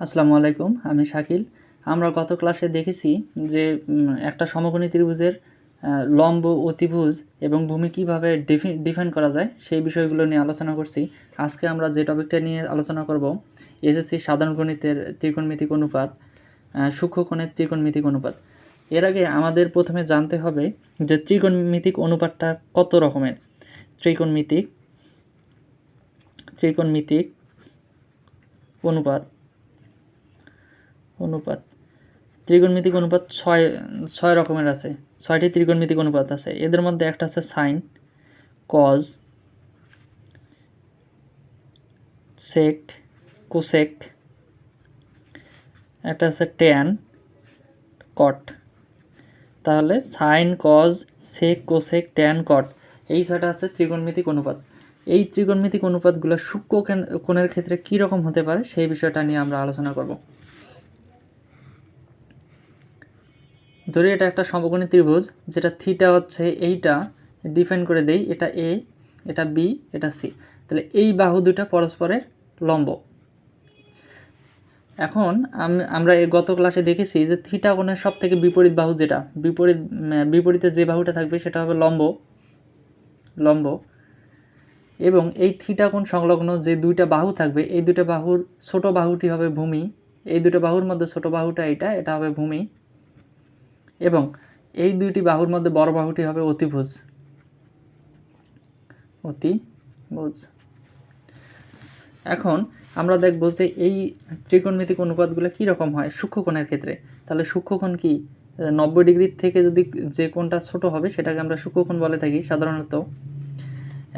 আসসালামু আলাইকুম, আমি শাকিল। আমরা গত ক্লাসে দেখেছি যে একটা সমকোণী ত্রিভুজের লম্ব, অতিভুজ এবং ভূমি কীভাবে ডিফাইন করা যায় সেই বিষয়গুলো নিয়ে আলোচনা করছি। আজকে আমরা যে টপিকটা নিয়ে আলোচনা করব, এসএসসি সাধারণ গণিতের ত্রিকোণমিতিক অনুপাত, সূক্ষ্মকোণের ত্রিকোণমিতিক অনুপাত। এর আগে আমাদের প্রথমে জানতে হবে যে ত্রিকোণমিতিক অনুপাতটা কত রকমের। ত্রিকোণমিতিক অনুপাত ত্রিকোণমিতিক অনুপাত ছয় রকমের আছে। 6টি ত্রিকোণমিতিক অনুপাত আছে। এদের মধ্যে একটা আছে সাইন, কজ, সেক, কোসেক, একটা আছে ট্যান, কট। তাহলে সাইন, কজ, সেক, কোসেক, ট্যান, কট, এই 6টা আছে ত্রিকোণমিতিক অনুপাত। এই ত্রিকোণমিতিক অনুপাতগুলো সূক্ষ্ম কোণের ক্ষেত্রে কী রকম হতে পারে সেই বিষয়টা নিয়ে আমরা আলোচনা করব। ধরি এটা একটা সমকোণী ত্রিভুজ, যেটা থিটা হচ্ছে এইটা, ডিফাইন করে দেই, এটা এ, এটা বি, এটা সি। তাহলে এই বাহু দুটা পরস্পরের লম্ব। এখন আমরা এই গত ক্লাসে দেখেছি যে থিটা কোণের সব থেকে বিপরীত বাহু যেটা, বিপরীতে যে বাহুটা থাকবে সেটা হবে লম্ব। এবং এই থিটা কোণ সংলগ্ন যে দুইটা বাহু থাকবে, এই দুটো বাহুর ছোট বাহুটি হবে ভূমি। এই দুটো বাহুর মধ্যে ছোট বাহুটা এটা হবে ভূমি। এবং এই দুইটি বাহুর মধ্যে বড় বাহুটি হবে অতিভুজ। এখন আমরা দেখব যে এই ত্রিকোণমিতিক অনুপাতগুলো কী রকম হয় সূক্ষ্মকোণের ক্ষেত্রে। তাহলে সূক্ষ্মকোণ কি, 90 ডিগ্রির থেকে যদি যে কোণটা ছোট হবে সেটাকে আমরা সূক্ষ্মকোণ বলে থাকি সাধারণত।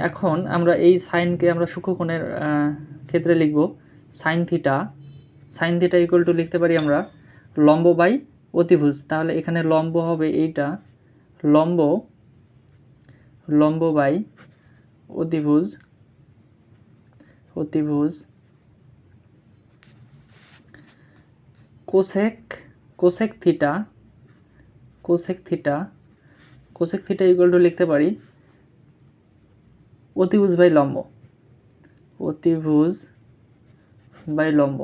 এখন আমরা এই সাইনকে আমরা সূক্ষ্মকোণের ক্ষেত্রে লিখব সাইন থিটা ইকুয়াল টু লিখতে পারি আমরা লম্ব বাই অতিভুজ। তাহলে এখানে লম্ব হবে এইটা, লম্ব বাই অতিভুজ। কোসেক থিটা ইকুয়াল টু লিখতে পারি অতিভুজ বাই লম্ব।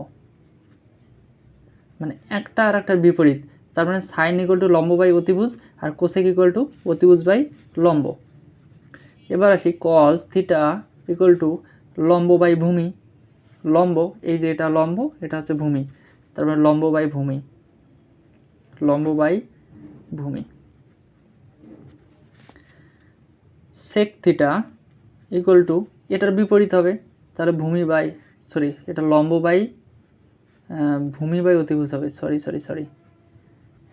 মানে একটা আর একটার বিপরীত। তার মানে সাইন ইকুয়াল টু লম্ব বাই অতিভুজ, আর কোসেক ইকুয়াল টু অতিভুজ বাই লম্ব। এবার আসি কজ থিটা ইকুয়াল টু লম্ব বাই ভূমি। এই যে এটা লম্ব, এটা হচ্ছে ভূমি, তারপরে লম্ব বাই ভূমি। সেক থিটা ইকুয়াল টু, এটার বিপরীত হবে, তাহলে এটা লম্ব বাই ভূমি বাই অতিভুজ হবে।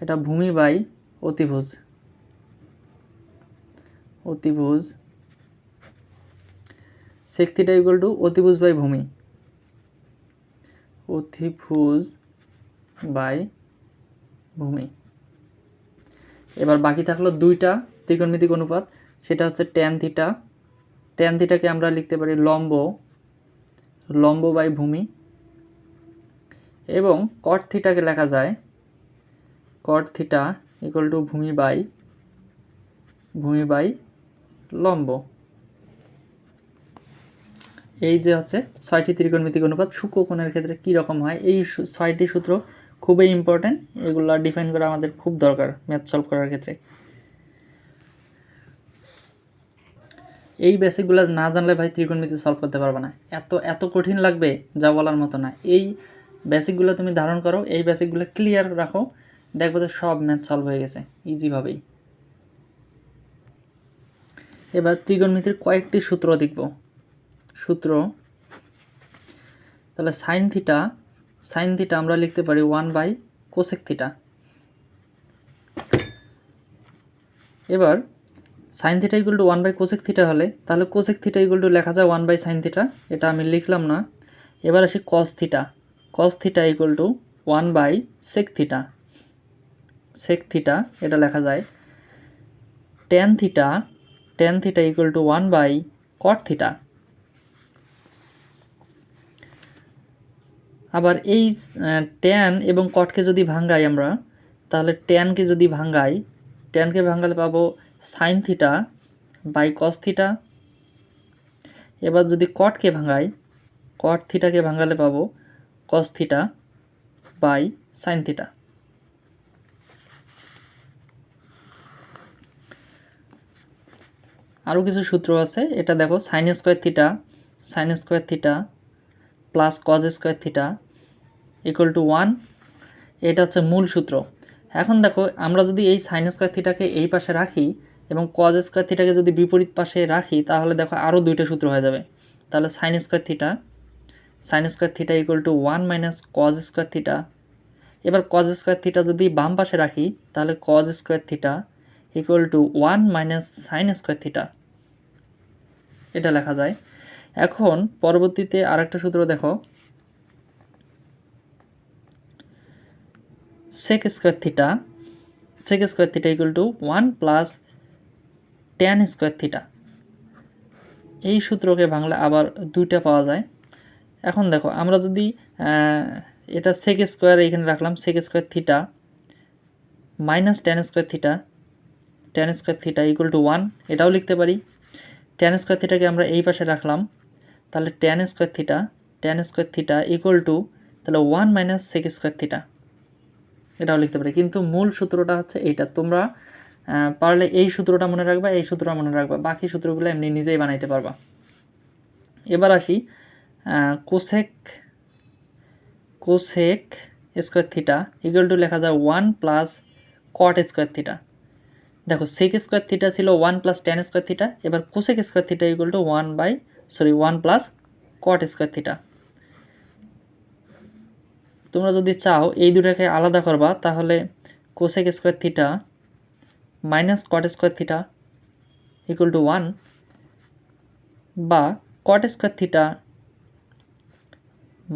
এটা ভূমি বাই অতিভুজ। সেক থিটা ইকুয়াল টু অতিভুজ বাই ভূমি। এবার বাকি থাকলো দুইটা ত্রিকোণমিতিক অনুপাত, সেটা হচ্ছে ট্যান থিটাকে আমরা লিখতে পারি লম্ব বাই ভূমি, এবং কট থিটাকে লেখা যায় কট থিটা ইকুয়াল টু ভূমি বাই লম্ব। এই যে হচ্ছে 6টি ত্রিকোণমিতিক অনুপাত সূক্ষ্মকোণের ক্ষেত্রে কী রকম হয়। এই 6টি সূত্র খুবই ইম্পর্ট্যান্ট, এগুলো ডিফাইন করা আমাদের খুব দরকার ম্যাথ সলভ করার ক্ষেত্রে। এই বেসিকগুলো না জানলে ভাই ত্রিকোণমিতি সলভ করতে পারবে না, এত কঠিন লাগবে যা বলার মতো না। এই বেসিকগুলো তুমি ধারণ করো, এই বেসিকগুলো ক্লিয়ার রাখো, দেখবো যে সব ম্যাথ সলভ হয়ে গেছে ইজিভাবেই। এবার ত্রিকোণমিতির কয়েকটি সূত্র দেখব। তাহলে সাইন থিটা আমরা লিখতে পারি 1 বাই কোসেক থিটা। এবার sine theta equal to 1 by cosec theta হলে তাহলে কোসেক থিটা ইকুয়াল টু লেখা যায় 1 বাই সাইন থিটা, এটা আমি লিখলাম না। এবার আসি cos theta equal to 1 by sec theta, এটা লেখা যায়। Tan theta equal to 1 by cot theta. আবার এই ট্যান এবং কটকে যদি ভাঙাই আমরা, তাহলে ট্যানকে ভাঙালে পাবো sine theta by cos theta. এবার যদি কট থিটাকে ভাঙালে পাবো cos theta by sine theta. আরও কিছু সূত্র আছে, এটা দেখো sine square theta plus cos square theta equal to 1, এটা হচ্ছে মূল সূত্র। এখন দেখো আমরা যদি এই সাইন স্কোয়ার থিটাকে এই পাশে রাখি এবং কজ স্কোয়ার থিটাকে যদি বিপরীত পাশে রাখি, তাহলে দেখো আরও দুইটা সূত্র হয়ে যাবে। তাহলে sine square theta equal to 1 minus cos square theta. এবার কজ স্কোয়ার থিটা যদি বাম পাশে রাখি, তাহলে cos square theta equal to 1 minus sine square theta, এটা লেখা যায়। এখন পরবর্তীতে আরেকটা সূত্র দেখো, sec square theta equal to 1 plus tan square theta. এই সূত্রকে ভাঙলে আবার দুইটা পাওয়া যায়। এখন দেখো আমরা যদি এটা সেক স্কোয়ার এখানে রাখলাম, sec square theta minus tan square theta equal to 1, এটাও লিখতে পারি। ট্যান স্কোয়ার থিটাকে আমরা এই পাশে রাখলাম, তাহলে tan square theta equal two তাহলে 1 মাইনাস সেক স্কোয়ার থিটা, এটাও লিখতে পারি। কিন্তু মূল সূত্রটা হচ্ছে এইটা। তোমরা পারলে এই সূত্রটা মনে রাখবা, এই সূত্রটা মনে রাখবা, বাকি সূত্রগুলো এমনি নিজেই বানাইতে পারবা। এবার আসি cosec square theta equal two লেখা যায় 1 প্লাস কট স্কোয়ার থিটা। দেখো সেক স্কোয়ার থিটা ছিল 1 প্লাস ট্যান স্কোয়ার থিটা, এবার cosec square theta equal to 1 plus cot square theta. তোমরা যদি চাও এই দুটাকে আলাদা করবা, তাহলে cosec square theta minus cot square theta equal to 1, বা cot square theta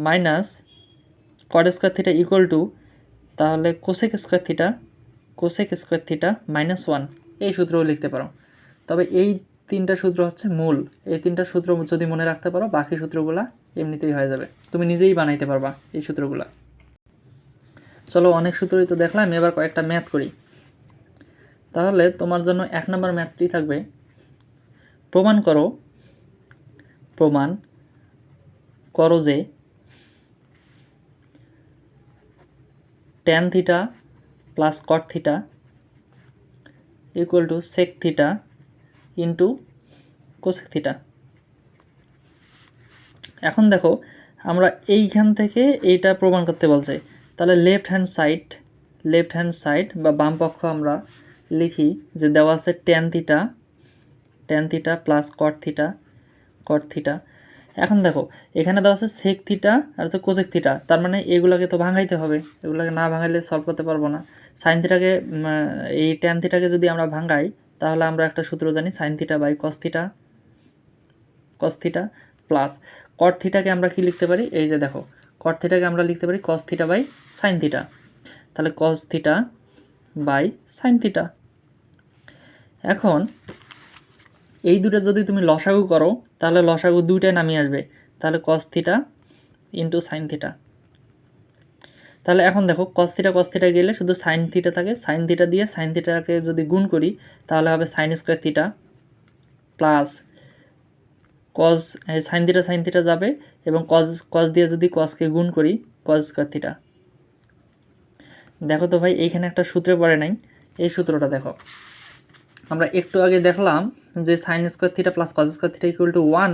minus cot square theta equal two তাহলে কোসেক স্কোয়ার থিটা মাইনাস 1, এই সূত্রও লিখতে পারো। তবে এই তিনটা সূত্র হচ্ছে মূল। এই তিনটা সূত্র যদি মনে রাখতে পারো, বাকি সূত্রগুলা এমনিতেই হয়ে যাবে, তুমি নিজেই বানাইতে পারবা এই সূত্রগুলা। চলো, অনেক সূত্রই তো দেখলাম, এবার কয়েকটা ম্যাথ করি। তাহলে তোমার জন্য 1 নম্বর ম্যাথটি থাকবে, প্রমাণ করো যে tan theta plus cot theta equal to sec theta into cosec theta. এখন দেখো আমরা এইখান থেকে এইটা প্রমাণ করতে বলছে, তাহলে লেফট হ্যান্ড সাইড বা বাম পক্ষ আমরা লিখি যে দেওয়া আছে tan theta plus cot theta. এখন দেখো এখানে দেওয়া আছে সেক থিটা আর হচ্ছে কোসেক থিটা, তার মানে এগুলোকে তো ভাঙাইতে হবে, এগুলোকে না ভাঙাইলে সলভ করতে পারবো না। সাইন থিটাকে এই ট্যান থিটাকে যদি আমরা ভাঙাই, তাহলে আমরা একটা সূত্র জানি, sine theta by cos theta plus cot থিটাকে আমরা কি লিখতে পারি, এই যে দেখো কট থিটাকে আমরা লিখতে পারি cos theta by sine theta, তাহলে cos theta by sine theta. এখন এই দুটো যদি তুমি লসাগু করো, তাহলে লসাগু দুইটাই নামিয়ে আসবে, তাহলে cos theta into sine theta. তাহলে এখন দেখো কস থিটা গেলে শুধু সাইন থিটা থাকে, সাইন থিটা দিয়ে সাইন থিটাকে যদি গুণ করি, তাহলে হবে sign square theta plus cos sine theta যাবে, এবং কস দিয়ে যদি কসকে গুণ করি, কস স্কোয়ার থিটা। দেখো তো ভাই, এইখানে একটা সূত্রে পড়ে নাই, এই সূত্রটা দেখো। আমরা একটু আগে দেখলাম যে sign square theta plus cos square theta equal to 1,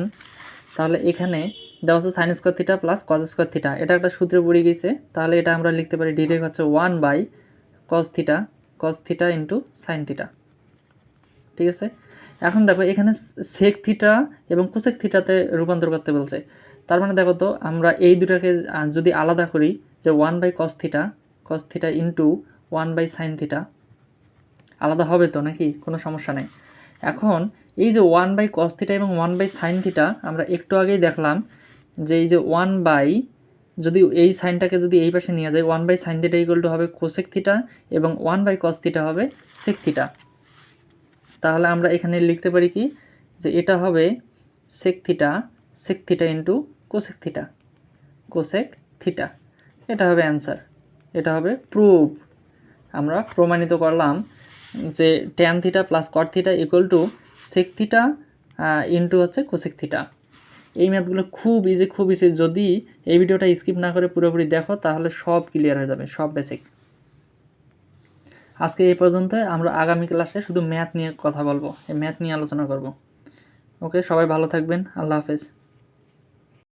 তাহলে এখানে দেওয়া আছে sign square theta plus cos square theta, এটা একটা সূত্রে পড়ে গেছে। তাহলে এটা আমরা লিখতে পারি ডিরেক্ট হচ্ছে 1 by cos theta into sine theta. ঠিক আছে, এখন দেখো এখানে সেক থিটা এবং কোসেক থিটাতে রূপান্তর করতে বলছে। তার মানে দেখো তো আমরা এই দুটাকে যদি আলাদা করি, যে 1 by cos theta into 1 by sine theta, আলাদা হবে তো নাকি, কোনো সমস্যা নেই। এখন এই যে 1 বাই কস থিটা এবং 1 বাই সাইন থিটা, আমরা একটু আগেই দেখলাম যে এই যে 1 বাই, যদি এই সাইনটাকে যদি এই পাশে নিয়ে যায়, 1 by sine theta equal to হবে কোসেক থিটা এবং 1 বাই কস থিটা হবে সেক থিটা। তাহলে আমরা এখানে লিখতে পারি কি, যে এটা হবে sec theta into cosec theta, এটা হবে অ্যান্সার, এটা হবে প্রুফ। আমরা প্রমাণিত করলাম যে tan theta plus cot theta equal to sec theta into হচ্ছে কোসেক থিটা। এই ম্যাথগুলো খুব ইজি। যদি এই ভিডিওটা স্কিপ না করে পুরোপুরি দেখো তাহলে সব ক্লিয়ার হয়ে যাবে, সব বেসিক। আজকে এই পর্যন্ত, আমরা আগামী ক্লাসে শুধু ম্যাথ নিয়ে কথা বলবো, এই ম্যাথ নিয়ে আলোচনা করব। ওকে, সবাই ভালো থাকবেন, আল্লাহ হাফেজ।